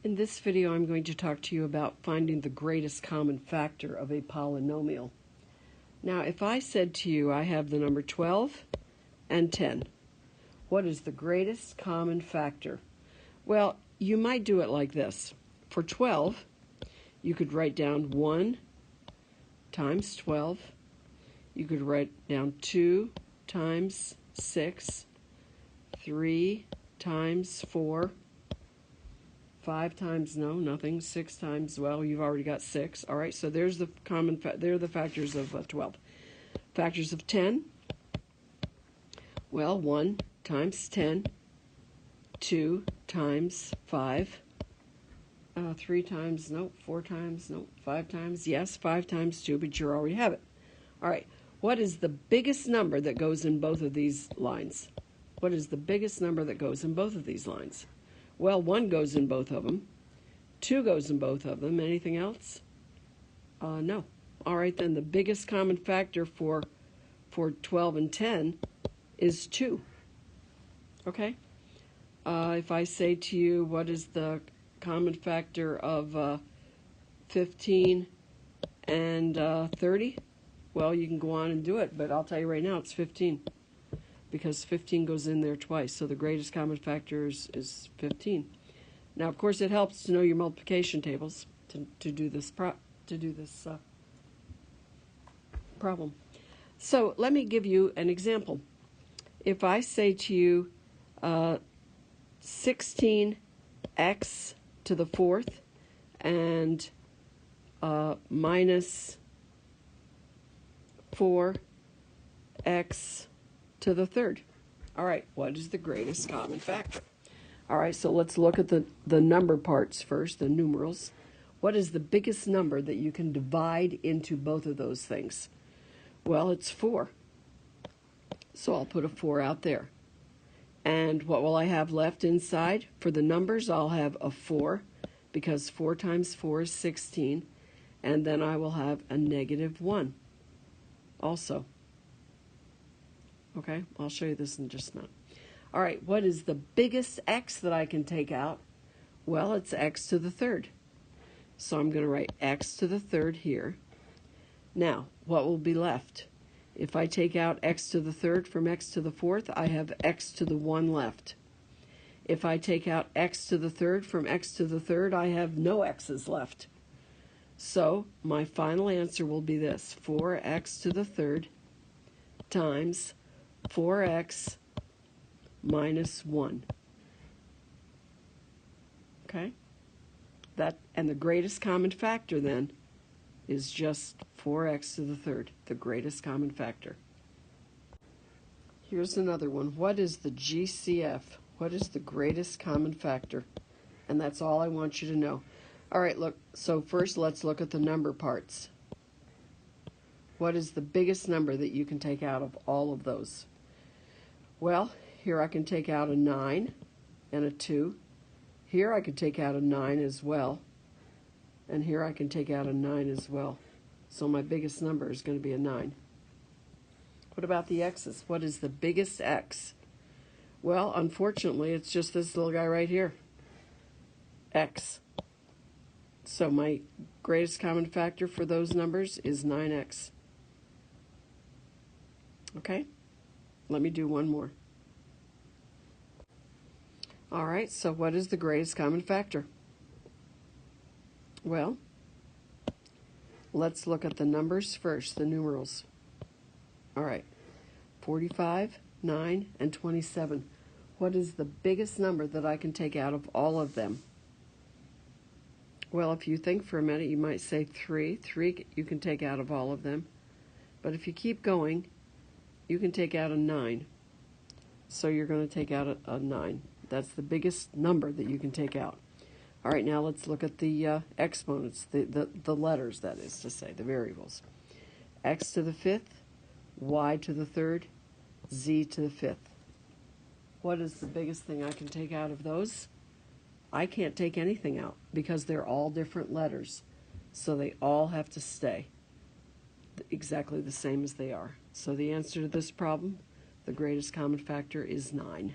In this video, I'm going to talk to you about finding the greatest common factor of a polynomial. Now, if I said to you, I have the number 12 and 10, what is the greatest common factor? Well, you might do it like this. For 12, you could write down 1 times 12. You could write down 2 times 6, 3 times 4, 5 times, no, nothing. 6 times, well, you've already got 6. All right, so there's the there are the factors of 12. Factors of 10, well, 1 times 10, 2 times 5, 3 times, no, 4 times, no, 5 times, yes, 5 times 2, but you already have it. All right, what is the biggest number that goes in both of these lines? What is the biggest number that goes in both of these lines? Well, 1 goes in both of them. 2 goes in both of them. Anything else? No. All right, then the biggest common factor for 12 and 10 is 2. Okay? If I say to you, what is the common factor of 15 and 30? Well, you can go on and do it, but I'll tell you right now, it's 15. Because 15 goes in there twice, so the greatest common factor is 15. Now, of course, it helps to know your multiplication tables to do this problem. So let me give you an example. If I say to you 16x to the fourth and minus 4x to the third. All right, what is the greatest common factor? All right, so let's look at the number parts first, the numerals. What is the biggest number that you can divide into both of those things? Well, it's 4. So I'll put a 4 out there. And what will I have left inside? For the numbers, I'll have a 4, because 4 times 4 is 16. And then I will have a negative 1 also. Okay, I'll show you this in just a minute. All right, what is the biggest x that I can take out? Well, it's x to the third. So I'm going to write x to the third here. Now, what will be left? If I take out x to the third from x to the fourth, I have x to the 1 left. If I take out x to the third from x to the third, I have no x's left. So my final answer will be this, 4x to the third times 4x minus 1. Okay? And the greatest common factor then is just 4x to the third, the greatest common factor. Here's another one. What is the GCF? What is the greatest common factor? And that's all I want you to know. All right, look, so first let's look at the number parts. What is the biggest number that you can take out of all of those? Well, here I can take out a 9 and a 2. Here I can take out a 9 as well. And here I can take out a 9 as well. So my biggest number is going to be a 9. What about the x's? What is the biggest x? Well, unfortunately, it's just this little guy right here, x. So my greatest common factor for those numbers is 9x. Okay? Let me do one more. All right, so what is the greatest common factor? Well, let's look at the numbers first, the numerals. All right, 45, 9, and 27. What is the biggest number that I can take out of all of them? Well, if you think for a minute, you might say 3. 3 you can take out of all of them. But if you keep going, you can take out a 9. So you're going to take out a 9. That's the biggest number that you can take out. All right, now let's look at the exponents, the letters, that is to say, the variables. X to the fifth, y to the third, z to the fifth. What is the biggest thing I can take out of those? I can't take anything out because they're all different letters. So they all have to stay exactly the same as they are. So the answer to this problem, the greatest common factor is 9.